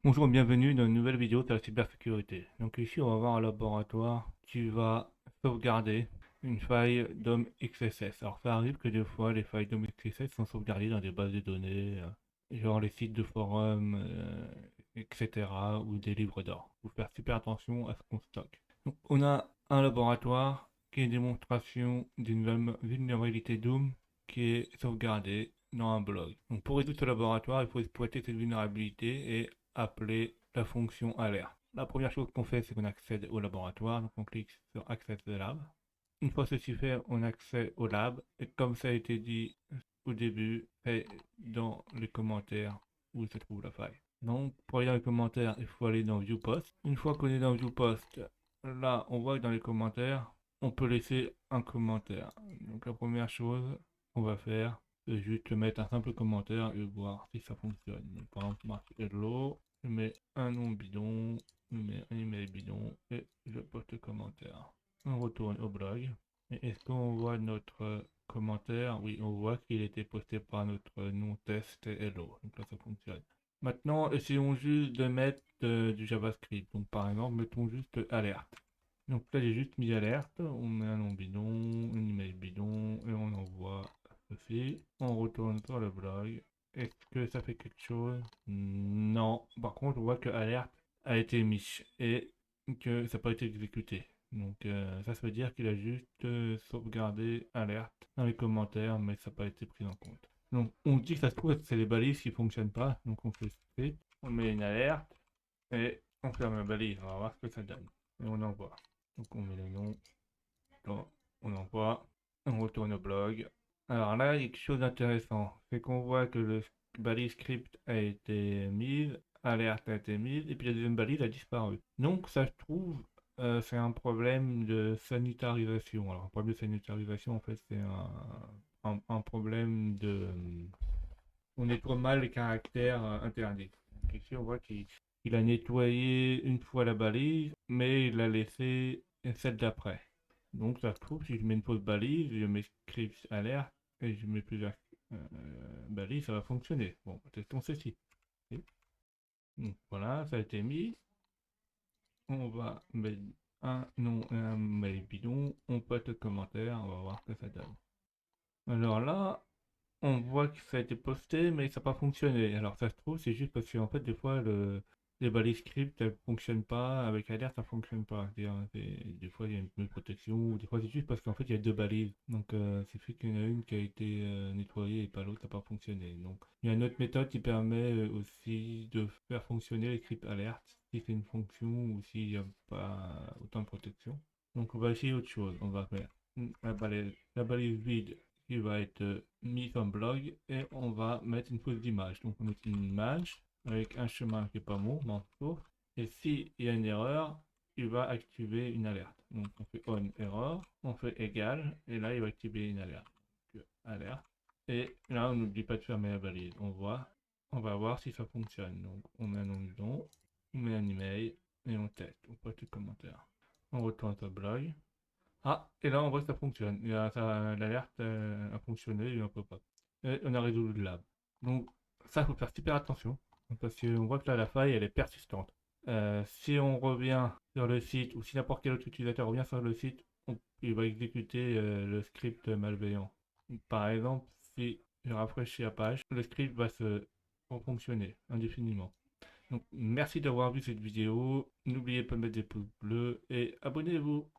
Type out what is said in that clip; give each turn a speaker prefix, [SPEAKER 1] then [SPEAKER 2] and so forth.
[SPEAKER 1] Bonjour et bienvenue dans une nouvelle vidéo sur la cybersécurité. Donc ici on va voir un laboratoire qui va sauvegarder une faille DOM XSS. Alors ça arrive que des fois les failles DOM XSS sont sauvegardées dans des bases de données, genre les sites de forums, etc. ou des livres d'or. Il faut faire super attention à ce qu'on stocke. Donc on a un laboratoire qui est une démonstration d'une vulnérabilité DOM qui est sauvegardée dans un blog. Donc pour résoudre ce laboratoire, il faut exploiter cette vulnérabilité et appeler la fonction alerte. La première chose qu'on fait, c'est qu'on accède au laboratoire, donc on clique sur Access the Lab. Une fois ceci fait, on accède au lab, et comme ça a été dit au début, c'est dans les commentaires où se trouve la faille. Donc, pour aller dans les commentaires, il faut aller dans View Post. Une fois qu'on est dans View Post, là, on voit que dans les commentaires, on peut laisser un commentaire. Donc, la première chose qu'on va faire, c'est juste mettre un simple commentaire et voir si ça fonctionne. Donc, par exemple, marque hello, je mets un nom bidon, je mets un email bidon et je poste le commentaire. On retourne au blog. Et est-ce qu'on voit notre commentaire? Oui, on voit qu'il a été posté par notre nom test hello. Donc là, ça fonctionne. Maintenant, essayons juste de mettre du JavaScript. Donc par exemple, mettons juste alerte. Donc là, j'ai juste mis alerte. On met un nom bidon, une email bidon et on envoie ceci. On retourne sur le blog. Est-ce que ça fait quelque chose? Non. Par contre, on voit que alerte a été mis et que ça n'a pas été exécuté. Donc ça veut dire qu'il a juste sauvegardé alerte dans les commentaires, mais ça n'a pas été pris en compte. Donc on dit que ça se trouve c'est les balises qui ne fonctionnent pas. Donc on fait script, on met une alerte et on ferme la balise. On va voir ce que ça donne. Et on envoie. Donc on met le nom, on envoie, on retourne au blog. Alors là, il y a quelque chose d'intéressant. C'est qu'on voit que le balise script a été mise, alerte a été mise, et puis la deuxième balise a disparu. Donc ça se trouve, c'est un problème de sanitarisation. Alors un problème de sanitarisation, en fait, c'est un problème de... on nettoie mal les caractères interdits. Donc ici, on voit qu'il a nettoyé une fois la balise, mais il l'a laissé celle d'après. Donc ça se trouve, si je mets une fausse balise, je mets script alerte et je mets plusieurs balises, ça va fonctionner. Bon, testons ceci. Donc voilà, ça a été mis. On va mettre un nom et un mail bidon. On poste le commentaire, on va voir ce que ça donne. Alors là, on voit que ça a été posté, mais ça n'a pas fonctionné. Alors ça se trouve, c'est juste parce qu'en fait, des fois, les balises script, elles fonctionnent pas, avec alerte, ça fonctionne pas. Des fois, il y a une protection, ou des fois, c'est juste parce qu'en fait, il y a deux balises. Donc, c'est fait qu'il y en a une qui a été nettoyée et pas l'autre, ça n'a pas fonctionné. Donc, il y a une autre méthode qui permet aussi de faire fonctionner les scripts alerte, si c'est une fonction ou s'il n'y a pas autant de protection. Donc, on va essayer autre chose. On va faire la balise vide qui va être mise en blog et on va mettre une pause d'image. Donc on met une image avec un chemin qui n'est pas bon, morceau. Et s'il y a une erreur, il va activer une alerte. Donc on fait on error, on fait égal, et là il va activer une alerte. Donc, alerte. Et là on n'oublie pas de fermer la balise. On va voir si ça fonctionne. Donc on met un nom de don, on met un email et on teste. On poste le commentaire. On retourne sur le blog. Ah, et là on voit que ça fonctionne. L'alerte a fonctionné et un pop-up. Et on a résolu le lab. Donc ça, il faut faire super attention. Parce qu'on voit que là, la faille, elle est persistante. Si on revient sur le site, ou si n'importe quel autre utilisateur revient sur le site, il va exécuter le script malveillant. Par exemple, si je rafraîchis la page, le script va se fonctionner indéfiniment. Donc merci d'avoir vu cette vidéo. N'oubliez pas de mettre des pouces bleus et abonnez-vous.